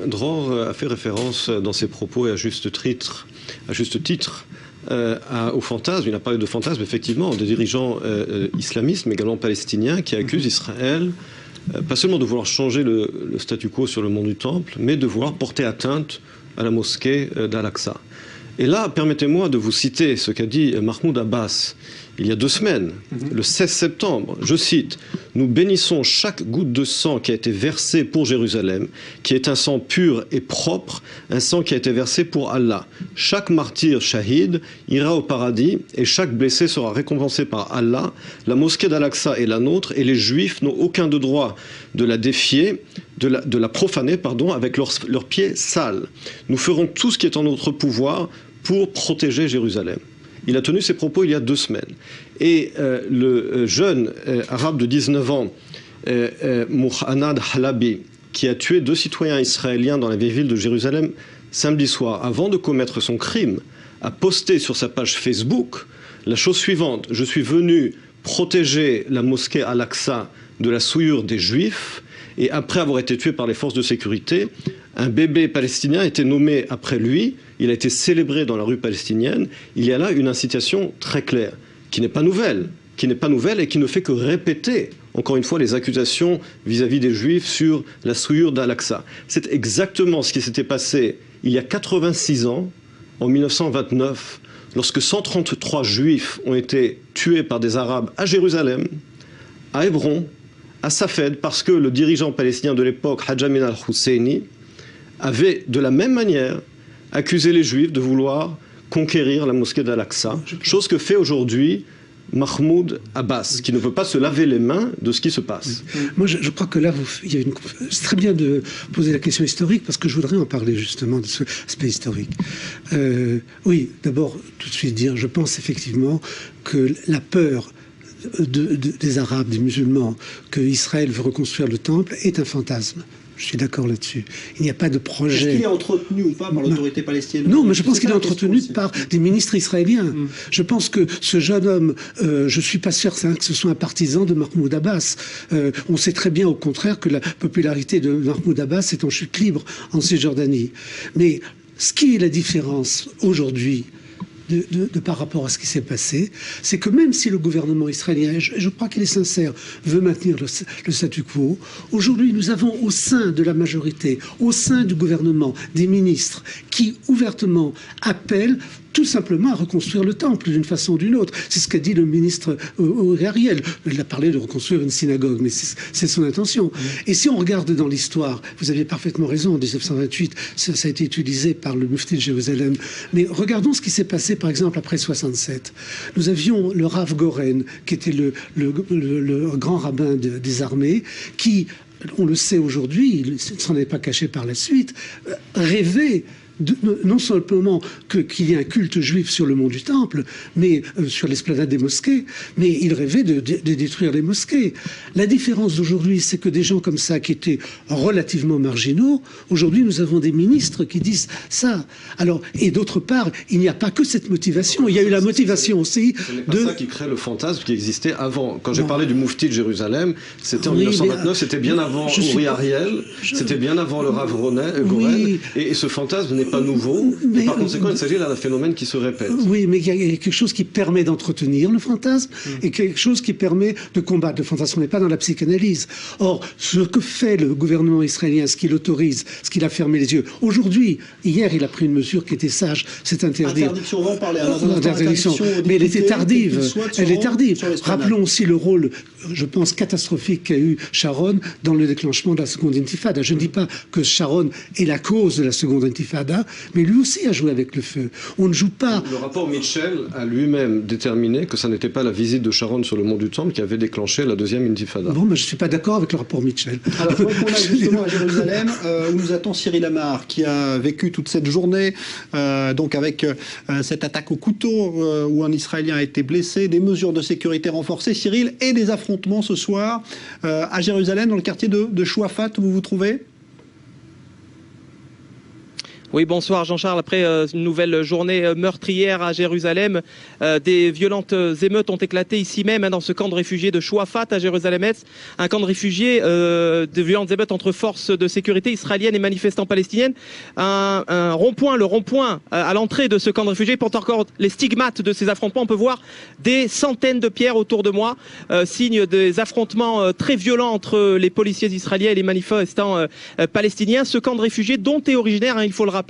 Dror a fait référence dans ses propos, et à juste titre, au fantasme. Il a parlé de fantasme, effectivement, de dirigeants islamistes, mais également palestiniens, qui accusent Israël, pas seulement de vouloir changer le statu quo sur le mont du Temple, mais de vouloir porter atteinte à la mosquée d'Al-Aqsa. Et là, permettez-moi de vous citer ce qu'a dit Mahmoud Abbas il y a 2 semaines, le 16 septembre. Je cite: « Nous bénissons chaque goutte de sang qui a été versée pour Jérusalem, qui est un sang pur et propre, un sang qui a été versé pour Allah. Chaque martyr shahid ira au paradis et chaque blessé sera récompensé par Allah. La mosquée d'Al-Aqsa est la nôtre et les Juifs n'ont aucun droit de la défier, de la profaner, avec leurs pieds sales. Nous ferons tout ce qui est en notre pouvoir pour protéger Jérusalem. » Il a tenu ses propos il y a 2 semaines. Et le jeune arabe de 19 ans, Mouhanad Halabi, qui a tué 2 citoyens israéliens dans la vieille ville de Jérusalem samedi soir, avant de commettre son crime, a posté sur sa page Facebook la chose suivante: « Je suis venu protéger la mosquée Al-Aqsa de la souillure des Juifs, et après avoir été tué par les forces de sécurité, un bébé palestinien a été nommé après lui, il a été célébré dans la rue palestinienne. » Il y a là une incitation très claire, qui n'est pas nouvelle, et qui ne fait que répéter, encore une fois, les accusations vis-à-vis des Juifs sur la souillure d'Al-Aqsa. C'est exactement ce qui s'était passé il y a 86 ans, en 1929, lorsque 133 Juifs ont été tués par des Arabes à Jérusalem, à Hébron, à Safed, parce que le dirigeant palestinien de l'époque, Hadj Amin al-Husseini, avait de la même manière accusé les Juifs de vouloir conquérir la mosquée d'Al-Aqsa, chose que fait aujourd'hui Mahmoud Abbas, qui ne peut pas se laver les mains de ce qui se passe. Moi, je crois que là, c'est très bien de poser la question historique, parce que je voudrais en parler justement de ce aspect historique. Oui, d'abord, tout de suite dire, je pense effectivement que la peur des Arabes, des musulmans, que Israël veut reconstruire le temple est un fantasme. Je suis d'accord là-dessus. Il n'y a pas de projet. Est-ce qu'il est entretenu ou pas par l'autorité palestinienne? Non, mais je pense qu'il est entretenu par des ministres israéliens. Je pense que ce jeune homme, je suis pas sûr que ce soit un partisan de Mahmoud Abbas. On sait très bien, au contraire, que la popularité de Mahmoud Abbas est en chute libre en Cisjordanie. Mais ce qui est la différence aujourd'hui, par rapport à ce qui s'est passé, c'est que même si le gouvernement israélien, et je crois qu'il est sincère, veut maintenir le statu quo, aujourd'hui nous avons au sein de la majorité, au sein du gouvernement, des ministres qui ouvertement appellent tout simplement à reconstruire le temple d'une façon ou d'une autre. C'est ce qu'a dit le ministre Ariel. Il a parlé de reconstruire une synagogue, mais c'est son intention. Et si on regarde dans l'histoire, vous aviez parfaitement raison, en 1928, ça a été utilisé par le mufti de Jérusalem. Mais regardons ce qui s'est passé, par exemple, après 67. Nous avions le Rav Goren, qui était le grand rabbin des armées, qui, on le sait aujourd'hui, il ne s'en est pas caché par la suite, rêvait non seulement qu'il y ait un culte juif sur le mont du Temple, mais sur l'esplanade des mosquées, mais il rêvait de détruire les mosquées. La différence d'aujourd'hui, c'est que des gens comme ça, qui étaient relativement marginaux, aujourd'hui nous avons des ministres qui disent ça. Alors, et d'autre part, il n'y a pas que cette motivation, il y a eu la motivation aussi de... C'est ça qui crée le fantasme qui existait avant. Quand j'ai parlé du Moufti de Jérusalem, c'était en 1929, c'était bien avant Uri Ariel, c'était bien avant le Rav Goren, et ce fantasme n'est pas nouveau, et par conséquent, il s'agit d'un phénomène qui se répète. Oui, mais il y a quelque chose qui permet d'entretenir le fantasme et quelque chose qui permet de combattre le fantasme. On n'est pas dans la psychanalyse. Or, ce que fait le gouvernement israélien, ce qu'il autorise, ce qu'il a fermé les yeux. Aujourd'hui, hier, il a pris une mesure qui était sage, c'est interdit. Interdiction, on va en parler. Interdiction. Mais elle était tardive. Elle est tardive. Rappelons aussi le rôle, je pense, catastrophique qu'a eu Sharon dans le déclenchement de la seconde intifada. Je ne dis pas que Sharon est la cause de la seconde intifada, mais lui aussi a joué avec le feu. On ne joue pas... Le rapport Mitchell a lui-même déterminé que ça n'était pas la visite de Sharon sur le mont du Temple qui avait déclenché la deuxième intifada. Bon, mais je ne suis pas d'accord avec le rapport Mitchell. Alors, on a justement à Jérusalem, où nous attend Cyril Amar, qui a vécu toute cette journée, donc avec cette attaque au couteau, où un Israélien a été blessé, des mesures de sécurité renforcées, Cyril, et des affrontements ce soir à Jérusalem, dans le quartier de Chouafat, où vous vous trouvez? Oui, bonsoir Jean-Charles. Après une nouvelle journée meurtrière à Jérusalem, des violentes émeutes ont éclaté ici même, dans ce camp de réfugiés de Chouafat à Jérusalem-Est. Un camp de réfugiés, de violentes émeutes entre forces de sécurité israéliennes et manifestants palestiniennes. Un rond-point, le rond-point à l'entrée de ce camp de réfugiés porte encore les stigmates de ces affrontements. On peut voir des centaines de pierres autour de moi, signe des affrontements très violents entre les policiers israéliens et les manifestants palestiniens. Ce camp de réfugiés dont est originaire, il faut le rappeler,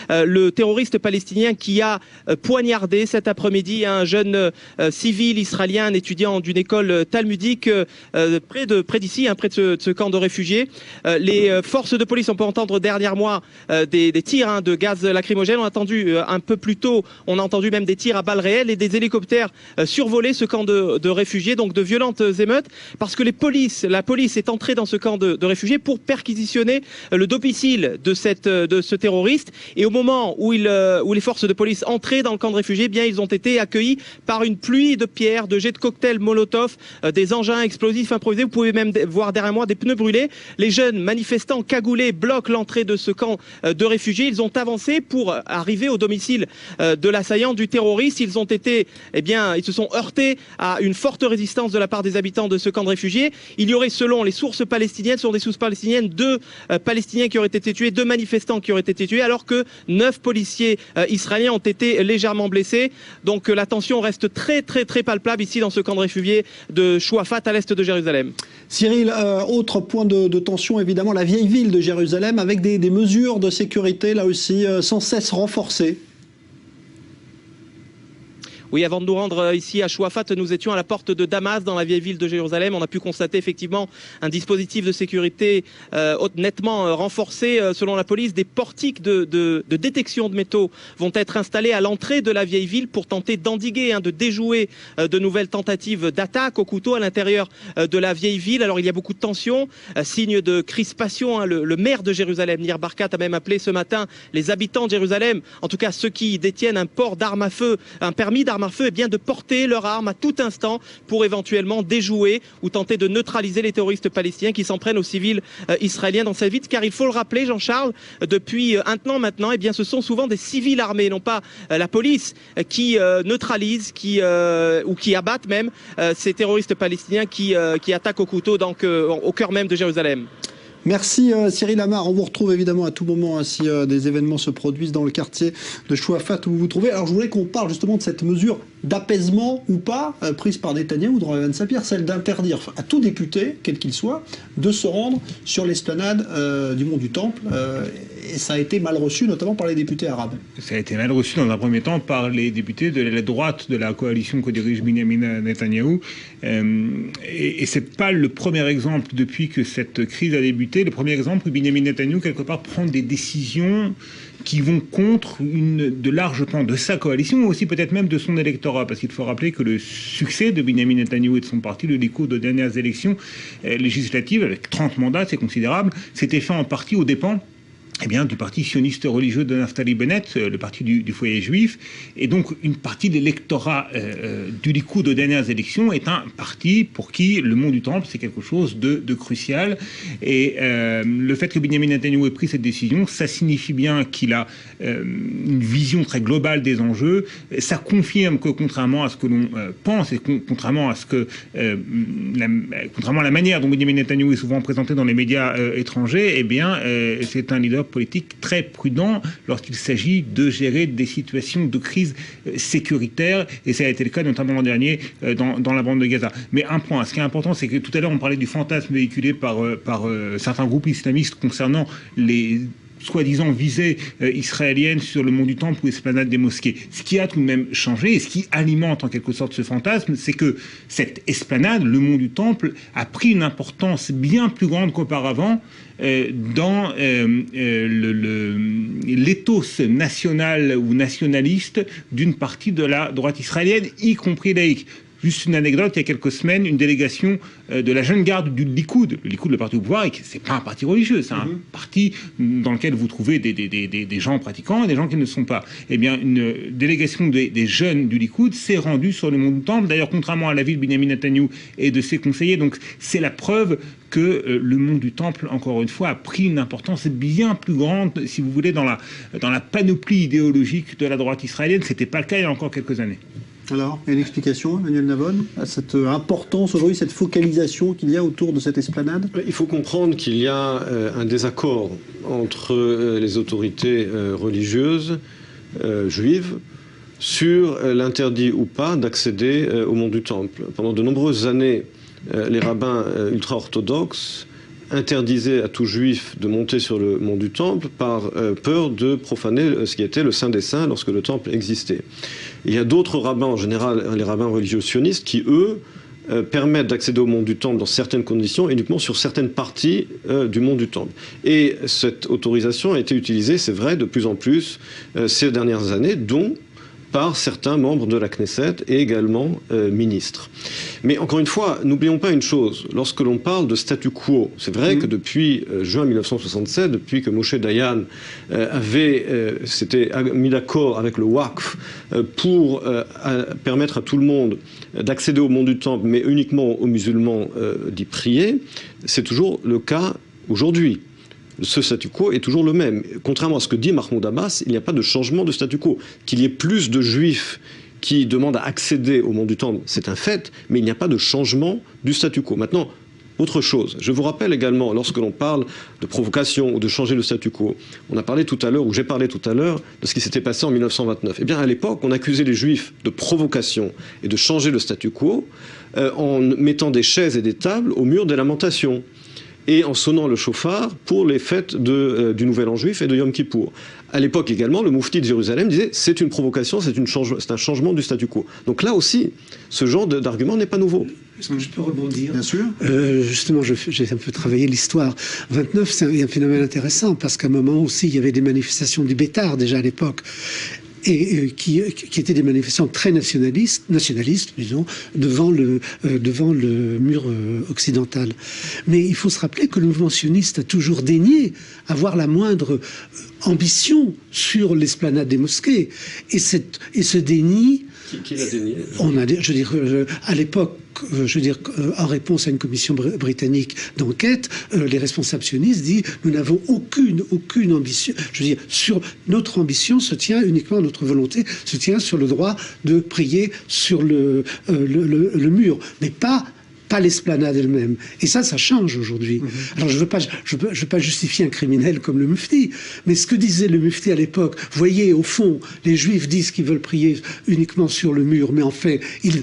le terroriste palestinien qui a poignardé cet après-midi un jeune civil israélien, un étudiant d'une école talmudique près d'ici, près de ce camp de réfugiés. Les forces de police, on peut entendre derrière moi des tirs de gaz lacrymogène. On a entendu un peu plus tôt, on a entendu même des tirs à balles réelles et des hélicoptères survoler ce camp de réfugiés, donc de violentes émeutes, parce que la police est entrée dans ce camp de réfugiés pour perquisitionner le domicile de ce terroriste. Et au moment où les forces de police entraient dans le camp de réfugiés, ils ont été accueillis par une pluie de pierres, de jets de cocktails Molotov, des engins explosifs improvisés. Vous pouvez même voir derrière moi des pneus brûlés. Les jeunes manifestants cagoulés bloquent l'entrée de ce camp de réfugiés. Ils ont avancé pour arriver au domicile de l'assaillant, du terroriste. Ils se sont heurtés à une forte résistance de la part des habitants de ce camp de réfugiés. Il y aurait, selon les sources palestiniennes, deux Palestiniens qui auraient été tués, deux manifestants qui auraient été tués, alors que 9 policiers israéliens ont été légèrement blessés. Donc la tension reste très palpable ici dans ce camp de réfugiés de Chouafat à l'est de Jérusalem. Cyril, autre point de tension, évidemment, la vieille ville de Jérusalem, avec des mesures de sécurité, là aussi, sans cesse renforcées. Oui, avant de nous rendre ici à Chouafat, nous étions à la porte de Damas, dans la vieille ville de Jérusalem. On a pu constater effectivement un dispositif de sécurité nettement renforcé. Selon la police, des portiques de détection de métaux vont être installés à l'entrée de la vieille ville pour tenter d'endiguer, de déjouer de nouvelles tentatives d'attaque au couteau à l'intérieur de la vieille ville. Alors il y a beaucoup de tensions, signe de crispation. Le maire de Jérusalem, Nir Barkat, a même appelé ce matin les habitants de Jérusalem, en tout cas ceux qui détiennent un port d'armes à feu, un permis d'armes à feu, de porter leur arme à tout instant pour éventuellement déjouer ou tenter de neutraliser les terroristes palestiniens qui s'en prennent aux civils israéliens dans cette ville. Car il faut le rappeler, Jean-Charles, depuis un an maintenant, ce sont souvent des civils armés, non pas la police, qui neutralisent, ou qui abattent même ces terroristes palestiniens qui attaquent au couteau, donc au cœur même de Jérusalem. Merci Cyril Amar. On vous retrouve évidemment à tout moment si des événements se produisent dans le quartier de Chouafat où vous vous trouvez. Alors je voulais qu'on parle justement de cette mesure d'apaisement ou pas prise par Netanyahou dans Evan Sapir, celle d'interdire à tout député, quel qu'il soit, de se rendre sur l'esplanade du Mont du Temple. Et ça a été mal reçu, notamment par les députés arabes. Ça a été mal reçu dans un premier temps par les députés de la droite de la coalition que dirige Benyamin Netanyahou. Et c'est pas le premier exemple depuis que cette crise a débuté. Le premier exemple où Benyamin Netanyahou, quelque part, prend des décisions qui vont contre de larges pans de sa coalition, mais aussi peut-être même de son électorat. Parce qu'il faut rappeler que le succès de Benyamin Netanyahou et de son parti, le Likoud, aux dernières élections législatives, avec 30 mandats, c'est considérable, s'était fait en partie aux dépens du parti sioniste religieux de Naftali Bennett, le parti du foyer juif. Et donc, une partie de l'électorat du Likoud aux dernières élections est un parti pour qui le Mont du Temple, c'est quelque chose de crucial. Et le fait que Benyamin Netanyahou ait pris cette décision, ça signifie bien qu'il a une vision très globale des enjeux. Ça confirme que, contrairement à ce que l'on pense, et contrairement à contrairement à la manière dont Benyamin Netanyahou est souvent présenté dans les médias étrangers, c'est un leader politique très prudent lorsqu'il s'agit de gérer des situations de crise sécuritaire, et ça a été le cas notamment l'an dernier dans la bande de Gaza. Mais un point, ce qui est important, c'est que tout à l'heure on parlait du fantasme véhiculé par certains groupes islamistes concernant les soi-disant visées israéliennes sur le Mont du Temple ou l'esplanade des mosquées. Ce qui a tout de même changé et ce qui alimente en quelque sorte ce fantasme, c'est que cette esplanade, le Mont du Temple, a pris une importance bien plus grande qu'auparavant dans l'éthos national ou nationaliste d'une partie de la droite israélienne, y compris laïque. Juste une anecdote, il y a quelques semaines, une délégation de la jeune garde du Likoud. Le Likoud, le parti au pouvoir, c'est pas un parti religieux, c'est un parti dans lequel vous trouvez des gens pratiquants et des gens qui ne le sont pas. Eh bien, une délégation des jeunes du Likoud s'est rendue sur le mont du Temple, d'ailleurs contrairement à l'avis de Benjamin Netanyahou et de ses conseillers. Donc c'est la preuve que le mont du Temple, encore une fois, a pris une importance bien plus grande, si vous voulez, dans la panoplie idéologique de la droite israélienne. C'était pas le cas il y a encore quelques années. Alors, une explication, Emmanuel Navon, à cette importance aujourd'hui, cette focalisation qu'il y a autour de cette esplanade? Il faut comprendre qu'il y a un désaccord entre les autorités religieuses juives sur l'interdit ou pas d'accéder au mont du Temple. Pendant de nombreuses années, les rabbins ultra-orthodoxes interdisaient à tout juif de monter sur le mont du Temple par peur de profaner ce qui était le Saint des Saints lorsque le Temple existait. Il y a d'autres rabbins, en général les rabbins religieux sionistes, qui eux permettent d'accéder au mont du Temple dans certaines conditions, uniquement sur certaines parties du mont du Temple. Et cette autorisation a été utilisée, c'est vrai, de plus en plus ces dernières années, dont par certains membres de la Knesset et également ministres. Mais encore une fois, n'oublions pas une chose, lorsque l'on parle de statu quo, c'est vrai que depuis juin 1967, depuis que Moshe Dayan s'était mis d'accord avec le Waqf pour permettre à tout le monde d'accéder au mont du Temple, mais uniquement aux musulmans d'y prier, c'est toujours le cas aujourd'hui. Ce statu quo est toujours le même. Contrairement à ce que dit Mahmoud Abbas, il n'y a pas de changement de statu quo. Qu'il y ait plus de juifs qui demandent à accéder au mont du Temple, c'est un fait, mais il n'y a pas de changement du statu quo. Maintenant, autre chose. Je vous rappelle également, lorsque l'on parle de provocation ou de changer le statu quo, on a parlé tout à l'heure, ou j'ai parlé tout à l'heure, de ce qui s'était passé en 1929. Eh bien, à l'époque, on accusait les juifs de provocation et de changer le statu quo en mettant des chaises et des tables au mur des lamentations et en sonnant le chauffard pour les fêtes du Nouvel An juif et de Yom Kippour. À l'époque également, le moufti de Jérusalem disait c'est une provocation, c'est un changement du statu quo. Donc là aussi, ce genre d'argument n'est pas nouveau. Est-ce que je peux rebondir? Bien sûr. Justement, j'ai un peu travaillé l'histoire. 29, c'est un phénomène intéressant, parce qu'à un moment aussi, il y avait des manifestations du Bétard, déjà à l'époque, et qui étaient des manifestations très nationalistes, disons, devant le mur occidental. Mais il faut se rappeler que le mouvement sioniste a toujours daigné avoir la moindre ambition sur l'esplanade des mosquées. Et ce déni... Qui l'a dénié? Je veux dire, à l'époque, en réponse à une commission britannique d'enquête, les responsables sionistes disent nous n'avons aucune ambition. Je veux dire, notre ambition se tient uniquement, notre volonté se tient sur le droit de prier sur le mur, mais pas l'esplanade elle-même. Et ça change aujourd'hui. Alors je veux pas justifier un criminel comme le mufti, mais ce que disait le mufti à l'époque, voyez, au fond, les juifs disent qu'ils veulent prier uniquement sur le mur, mais en fait, ils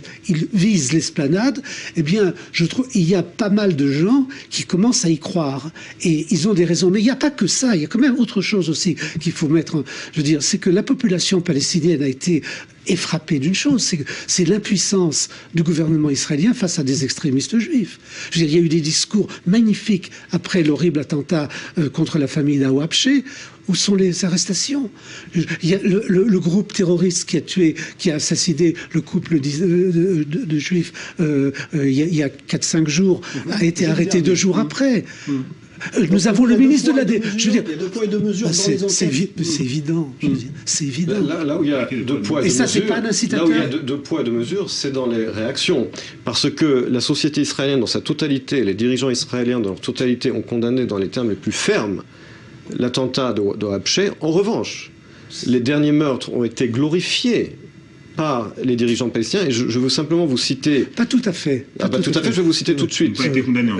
visent l'esplanade, eh bien, je trouve, il y a pas mal de gens qui commencent à y croire. Et ils ont des raisons. Mais il n'y a pas que ça, il y a quand même autre chose aussi qu'il faut mettre, je veux dire, c'est que la population palestinienne a été frappée d'une chose, c'est l'impuissance du gouvernement israélien face à des extrémistes juifs. Je veux dire, il y a eu des discours magnifiques après l'horrible attentat contre la famille d'Awabché. Où sont les arrestations? Il y a le groupe terroriste qui a assassiné le couple de juifs il y a 4-5 jours, a été arrêté 2 jours après. Nous avons le ministre de la Défense. Je veux dire, il y a 2 poids et 2 mesures dans les enquêtes. C'est évident. Je veux dire, c'est évident. Là où il y a 2 poids et 2 mesures, c'est pas un incitateur. là où il y a 2 poids et 2 mesures, c'est dans les réactions. Parce que la société israélienne dans sa totalité, les dirigeants israéliens dans leur totalité ont condamné dans les termes les plus fermes l'attentat de Habché. En revanche, les derniers meurtres ont été glorifiés par les dirigeants palestiniens, et je veux simplement vous citer... Pas tout à fait. Tout à fait, je vais vous citer tout de suite. Ils n'ont pas été condamnés.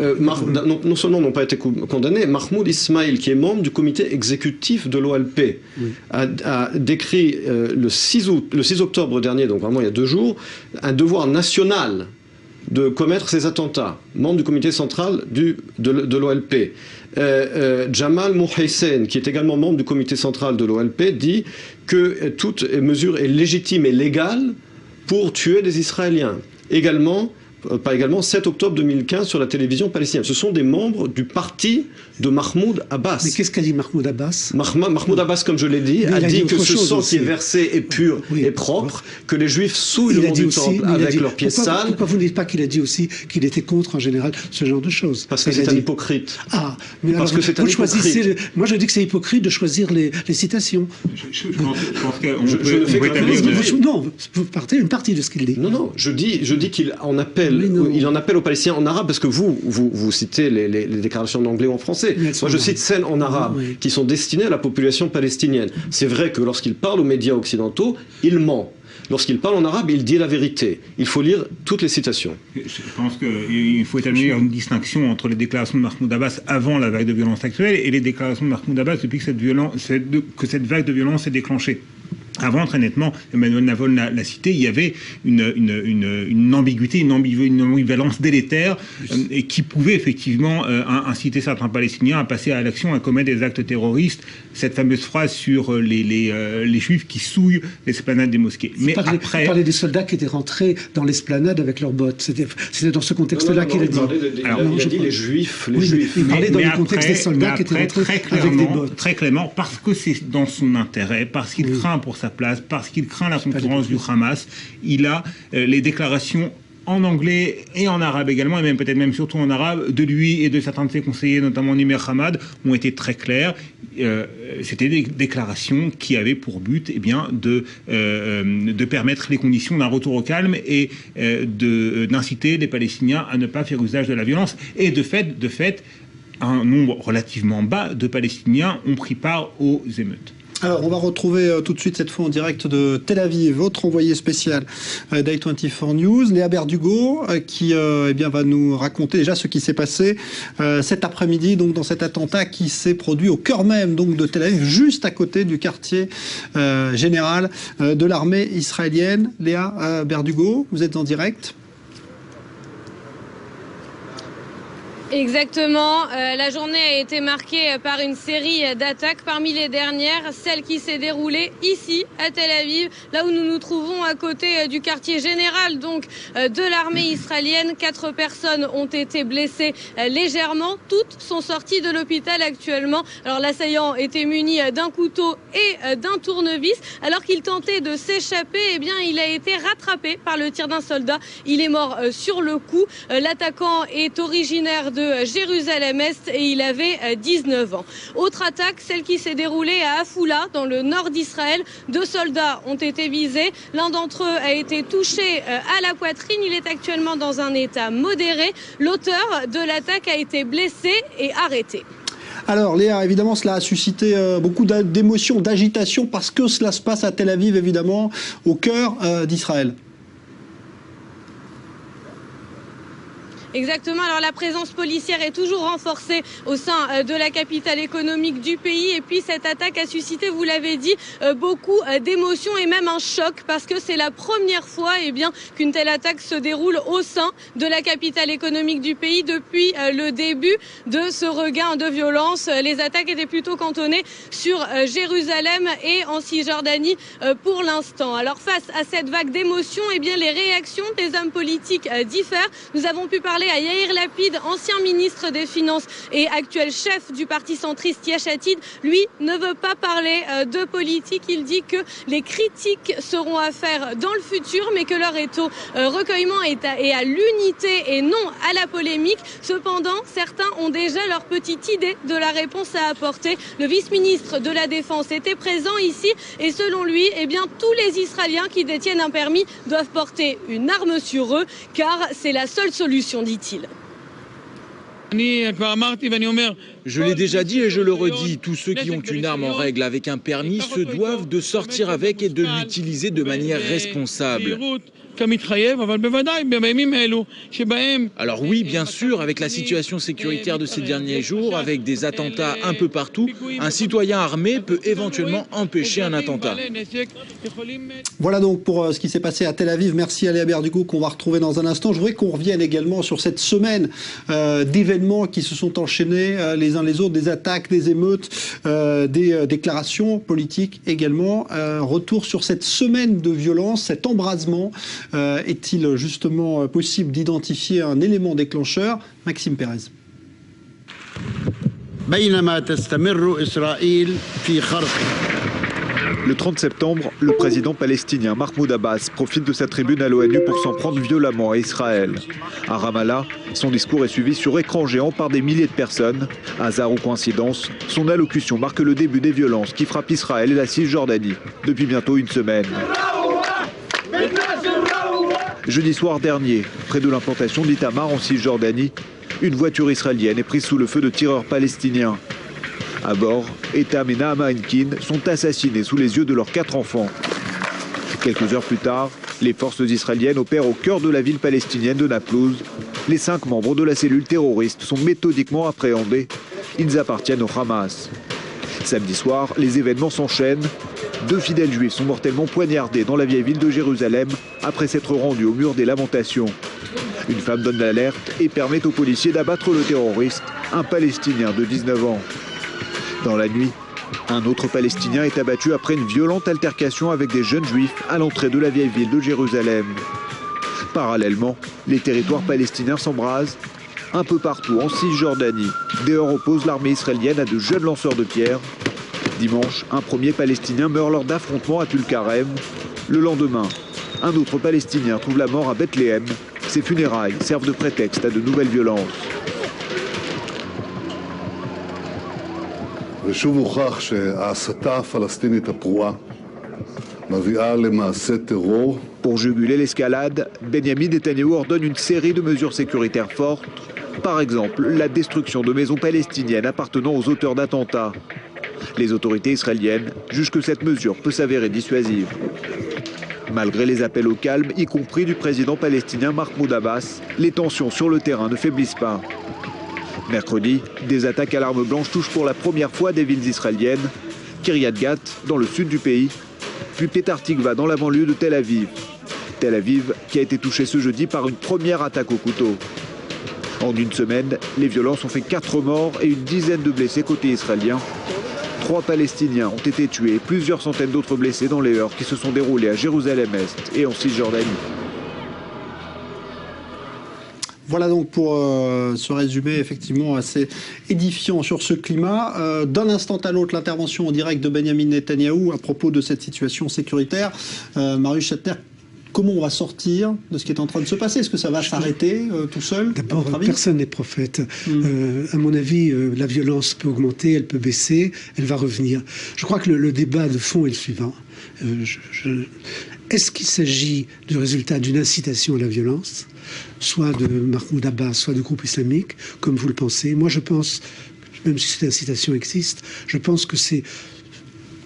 Non seulement n'ont pas été condamnés, Mahmoud Ismail, qui est membre du comité exécutif de l'OLP, a décrit le 6 octobre dernier, donc vraiment il y a 2 jours, un devoir national de commettre ces attentats, membre du comité central de l'OLP. Jamal Mouhaysen, qui est également membre du comité central de l'OLP, dit que toute mesure est légitime et légale pour tuer des Israéliens. Également, pas également, 7 octobre 2015 sur la télévision palestinienne. Ce sont des membres du parti de Mahmoud Abbas. Mais qu'est-ce qu'a dit Mahmoud Abbas? Mahmoud Abbas, comme je l'ai dit, a dit que ce sang qui est versé est pur et propre, que les Juifs souillent le mont du Temple avec leurs pieds sales. Pourquoi vous ne dites pas qu'il a dit aussi qu'il était contre, en général, ce genre de choses? Parce que c'est un hypocrite. Ah, mais parce que c'est un hypocrite. Moi, je dis que c'est hypocrite de choisir les citations. Je pense qu'on peut établir... Non, vous partez une partie de ce qu'il dit. Non, je dis qu'il en appelle aux Palestiniens en arabe, parce que vous citez les déclarations en anglais ou en français. Moi, je cite celles en arabe, qui sont destinées à la population palestinienne. C'est vrai que lorsqu'il parle aux médias occidentaux, il ment. Lorsqu'il parle en arabe, il dit la vérité. Il faut lire toutes les citations. Je pense qu'il faut établir une distinction entre les déclarations de Mahmoud Abbas avant la vague de violence actuelle et les déclarations de Mahmoud Abbas depuis que cette vague de violence est déclenchée. Avant, très nettement, Emmanuel Navon l'a cité, il y avait une ambiguïté, une ambivalence délétère et qui pouvait effectivement inciter certains Palestiniens à passer à l'action, à commettre des actes terroristes. Cette fameuse phrase sur les Juifs qui souillent l'esplanade des mosquées. Mais après... Il parlait des soldats qui étaient rentrés dans l'esplanade avec leurs bottes. C'était dans ce contexte-là qu'il a dit. Il a dit les Juifs. Il parlait dans le contexte des soldats qui étaient rentrés avec des bottes. Très clairement, parce que c'est dans son intérêt, parce qu'il craint pour sa place, parce qu'il craint la concurrence du Hamas, il a les déclarations en anglais et en arabe également, et même peut-être même surtout en arabe, de lui et de certains de ses conseillers, notamment Nimer Hamad, ont été très clairs. C'était des déclarations qui avaient pour but de permettre les conditions d'un retour au calme et d'inciter les Palestiniens à ne pas faire usage de la violence. Et de fait, un nombre relativement bas de Palestiniens ont pris part aux émeutes. Alors, on va retrouver tout de suite, cette fois en direct de Tel Aviv, votre envoyé spécial d'i24 News, Léa Berdugo, qui va nous raconter déjà ce qui s'est passé cet après-midi, donc dans cet attentat qui s'est produit au cœur même donc de Tel Aviv, juste à côté du quartier général de l'armée israélienne. Léa Berdugo, vous êtes en direct. Exactement. La journée a été marquée par une série d'attaques. Parmi les dernières, celle qui s'est déroulée ici, à Tel Aviv, là où nous nous trouvons à côté du quartier général donc de l'armée israélienne. 4 personnes ont été blessées légèrement. Toutes sont sorties de l'hôpital actuellement. Alors l'assaillant était muni d'un couteau et d'un tournevis. Alors qu'il tentait de s'échapper, il a été rattrapé par le tir d'un soldat. Il est mort sur le coup. L'attaquant est originaire de Jérusalem-Est et il avait 19 ans. Autre attaque, celle qui s'est déroulée à Afoula, dans le nord d'Israël. 2 soldats ont été visés. L'un d'entre eux a été touché à la poitrine. Il est actuellement dans un état modéré. L'auteur de l'attaque a été blessé et arrêté. Alors Léa, évidemment, cela a suscité beaucoup d'émotions, d'agitation, parce que cela se passe à Tel Aviv, évidemment, au cœur d'Israël. Exactement. Alors la présence policière est toujours renforcée au sein de la capitale économique du pays. Et puis cette attaque a suscité, vous l'avez dit, beaucoup d'émotions et même un choc, parce que c'est la première fois qu'une telle attaque se déroule au sein de la capitale économique du pays depuis le début de ce regain de violence. Les attaques étaient plutôt cantonnées sur Jérusalem et en Cisjordanie pour l'instant. Alors face à cette vague d'émotions, les réactions des hommes politiques diffèrent. Nous avons pu parler à Yair Lapid, ancien ministre des Finances et actuel chef du parti centriste Yesh Atid. Lui ne veut pas parler de politique. Il dit que les critiques seront à faire dans le futur, mais que leur est au recueillement et à l'unité et non à la polémique. Cependant, certains ont déjà leur petite idée de la réponse à apporter. Le vice-ministre de la Défense était présent ici et selon lui, tous les Israéliens qui détiennent un permis doivent porter une arme sur eux, car c'est la seule solution, dit-il. Je l'ai déjà dit et je le redis, tous ceux qui ont une arme en règle avec un permis se doivent de sortir avec et de l'utiliser de manière responsable. Alors oui, bien sûr, avec la situation sécuritaire de ces derniers jours, avec des attentats un peu partout, un citoyen armé peut éventuellement empêcher un attentat. Voilà donc pour ce qui s'est passé à Tel Aviv. Merci à Léa Berdugo qu'on va retrouver dans un instant. Je voudrais qu'on revienne également sur cette semaine d'événements qui se sont enchaînés les uns uns les autres, des attaques, des émeutes, des déclarations politiques également. Retour sur cette semaine de violence, cet embrasement. Est-il justement possible d'identifier un élément déclencheur? Maxime Pérez. Le 30 septembre, le président palestinien Mahmoud Abbas profite de sa tribune à l'ONU pour s'en prendre violemment à Israël. À Ramallah, son discours est suivi sur écran géant par des milliers de personnes. Hasard ou coïncidence, son allocution marque le début des violences qui frappent Israël et la Cisjordanie depuis bientôt une semaine. Jeudi soir dernier, près de l'implantation d'Itamar en Cisjordanie, une voiture israélienne est prise sous le feu de tireurs palestiniens. À bord, Etam et Nahama Henkin sont assassinés sous les yeux de leurs 4 enfants. Quelques heures plus tard, les forces israéliennes opèrent au cœur de la ville palestinienne de Naplouse. Les 5 membres de la cellule terroriste sont méthodiquement appréhendés. Ils appartiennent au Hamas. Samedi soir, les événements s'enchaînent. 2 fidèles juifs sont mortellement poignardés dans la vieille ville de Jérusalem après s'être rendus au mur des lamentations. Une femme donne l'alerte et permet aux policiers d'abattre le terroriste, un Palestinien de 19 ans. Dans la nuit, un autre Palestinien est abattu après une violente altercation avec des jeunes juifs à l'entrée de la vieille ville de Jérusalem. Parallèlement, les territoires palestiniens s'embrasent. Un peu partout en Cisjordanie, des heurts opposent l'armée israélienne à de jeunes lanceurs de pierres. Dimanche, un premier Palestinien meurt lors d'affrontements à Tulkarem. Le lendemain, un autre Palestinien trouve la mort à Bethléem. Ses funérailles servent de prétexte à de nouvelles violences. Pour juguler l'escalade, Benyamin Netanyahou ordonne une série de mesures sécuritaires fortes. Par exemple, la destruction de maisons palestiniennes appartenant aux auteurs d'attentats. Les autorités israéliennes jugent que cette mesure peut s'avérer dissuasive. Malgré les appels au calme, y compris du président palestinien Mahmoud Abbas, les tensions sur le terrain ne faiblissent pas. Mercredi, des attaques à l'arme blanche touchent pour la première fois des villes israéliennes. Kiryat Gat, dans le sud du pays, puis Petah Tikva, dans la banlieue de Tel Aviv. Tel Aviv qui a été touché ce jeudi par une première attaque au couteau. En une semaine, les violences ont fait 4 morts et une dizaine de blessés côté israélien. 3 Palestiniens ont été tués et plusieurs centaines d'autres blessés dans les heurts qui se sont déroulés à Jérusalem-Est et en Cisjordanie. Voilà donc pour ce résumé effectivement assez édifiant sur ce climat. D'un instant à l'autre, l'intervention en direct de Benyamin Netanyahou à propos de cette situation sécuritaire. Marius Chatner, comment on va sortir de ce qui est en train de se passer? Est-ce que ça va s'arrêter tout seul? D'abord, personne n'est prophète. À mon avis, la violence peut augmenter, elle peut baisser, elle va revenir. Je crois que le débat de fond est le suivant. Est-ce qu'il s'agit du résultat d'une incitation à la violence, soit de Mahmoud Abbas, soit du groupe islamique, comme vous le pensez? Moi, je pense, même si cette incitation existe, je pense que c'est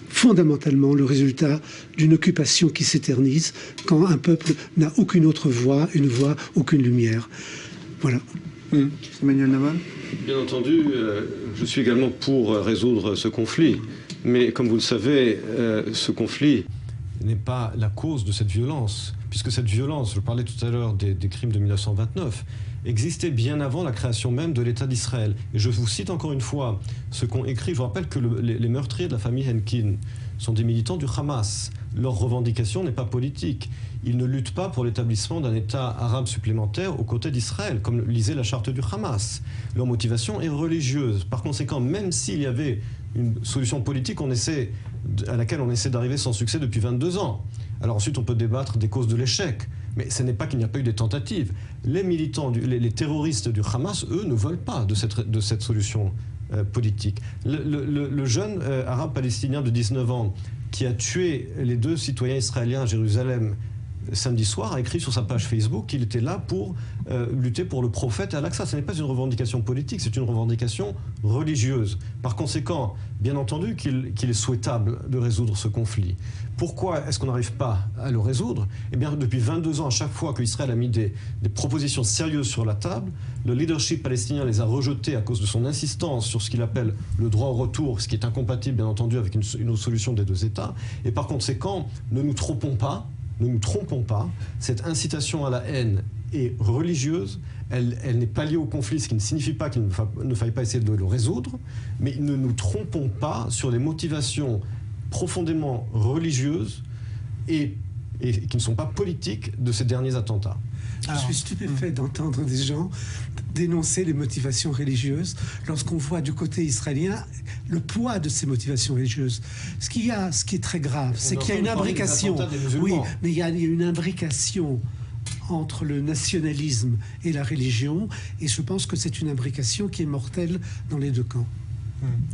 fondamentalement le résultat d'une occupation qui s'éternise quand un peuple n'a aucune autre voix, une voix, aucune lumière. Voilà. Emmanuel Naval. Bien entendu, je suis également pour résoudre ce conflit. Mais comme vous le savez, ce conflit n'est pas la cause de cette violence, puisque cette violence, je parlais tout à l'heure des crimes de 1929, existait bien avant la création même de l'État d'Israël. Et je vous cite encore une fois ce qu'ont écrit. Je vous rappelle que les meurtriers de la famille Henkin sont des militants du Hamas. Leur revendication n'est pas politique. Ils ne luttent pas pour l'établissement d'un État arabe supplémentaire aux côtés d'Israël, comme lisait la charte du Hamas. Leur motivation est religieuse. Par conséquent, même s'il y avait une solution politique à laquelle on essaie d'arriver sans succès depuis 22 ans. Alors ensuite, on peut débattre des causes de l'échec. Mais ce n'est pas qu'il n'y a pas eu des tentatives. Les militants, les terroristes du Hamas, eux, ne veulent pas de cette solution politique. Le jeune arabe palestinien de 19 ans qui a tué les 2 citoyens israéliens à Jérusalem samedi soir a écrit sur sa page Facebook qu'il était là pour lutter pour le prophète à Al-Aqsa. Ce n'est pas une revendication politique, c'est une revendication religieuse. Par conséquent, bien entendu qu'il est souhaitable de résoudre ce conflit. Pourquoi est-ce qu'on n'arrive pas à le résoudre? Eh bien, depuis 22 ans, à chaque fois qu'Israël a mis des propositions sérieuses sur la table, le leadership palestinien les a rejetées à cause de son insistance sur ce qu'il appelle le droit au retour, ce qui est incompatible, bien entendu, avec une solution des 2 États. Et par conséquent, ne nous trompons pas, cette incitation à la haine est religieuse, elle n'est pas liée au conflit, ce qui ne signifie pas qu'il ne faille pas essayer de le résoudre, mais ne nous trompons pas sur les motivations profondément religieuses et qui ne sont pas politiques de ces derniers attentats. Je suis stupéfait d'entendre des gens dénoncer les motivations religieuses lorsqu'on voit du côté israélien le poids de ces motivations religieuses. Ce qui est très grave, c'est qu'il y a une imbrication. Oui, mais il y a une imbrication entre le nationalisme et la religion, et je pense que c'est une imbrication qui est mortelle dans les deux camps.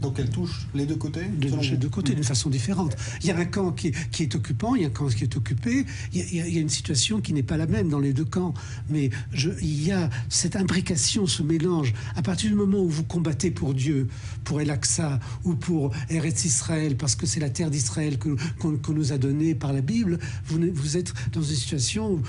Donc elle touche les deux côtés? Les deux côtés, d'une façon différente. Il y a un camp qui est occupant, il y a un camp qui est occupé, il y a une situation qui n'est pas la même dans les deux camps. Mais il y a cette imbrication, ce mélange. À partir du moment où vous combattez pour Dieu, pour El-Aqsa ou pour Eretz Israël, parce que c'est la terre d'Israël qu'on nous a donnée par la Bible, vous êtes dans une situation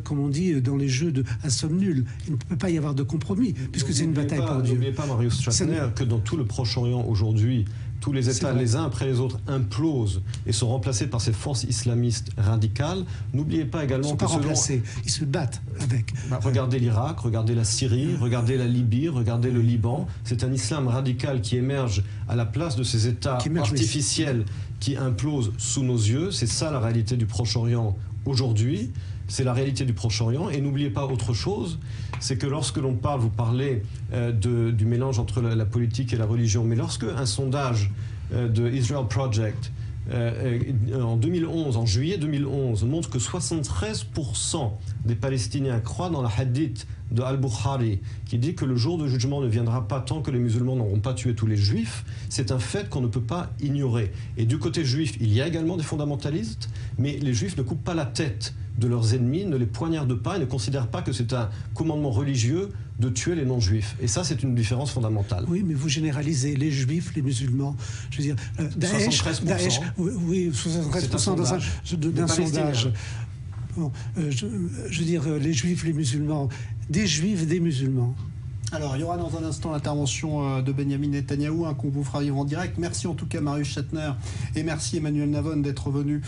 comme on dit dans les jeux à somme nulle. Il ne peut pas y avoir de compromis, puisque c'est une bataille pour Dieu. N'oubliez pas, Marius Schaffner, que dans tout le Proche-Orient aujourd'hui, tous les États, les uns après les autres, implosent et sont remplacés par ces forces islamistes radicales. N'oubliez pas également ils sont pas remplacés, ils se battent avec. Regardez l'Irak, regardez la Syrie, regardez la Libye, regardez le Liban. C'est un islam radical qui émerge à la place de ces États artificiels qui implosent sous nos yeux. C'est ça la réalité du Proche-Orient aujourd'hui. C'est la réalité du Proche-Orient. Et n'oubliez pas autre chose, c'est que lorsque l'on parle, vous parlez du mélange entre la politique et la religion, mais lorsque un sondage de Israel Project en 2011, en juillet 2011, montre que 73% des Palestiniens croient dans la hadith de Al-Bukhari, qui dit que le jour de jugement ne viendra pas tant que les musulmans n'auront pas tué tous les juifs, c'est un fait qu'on ne peut pas ignorer. Et du côté juif, il y a également des fondamentalistes, mais les juifs ne coupent pas la tête de leurs ennemis, ne les poignardent pas et ne considèrent pas que c'est un commandement religieux de tuer les non-juifs. Et ça, c'est une différence fondamentale. Oui, mais vous généralisez les juifs, les musulmans. Je veux dire, Daesh, 73%. Oui, 73% d'un sondage. Bon, je veux dire, les juifs, les musulmans, des juifs, des musulmans. Alors, il y aura dans un instant l'intervention de Benjamin Netanyahou, qu'on vous fera vivre en direct. Merci en tout cas, Marius Schaffner, et merci Emmanuel Navon d'être venu.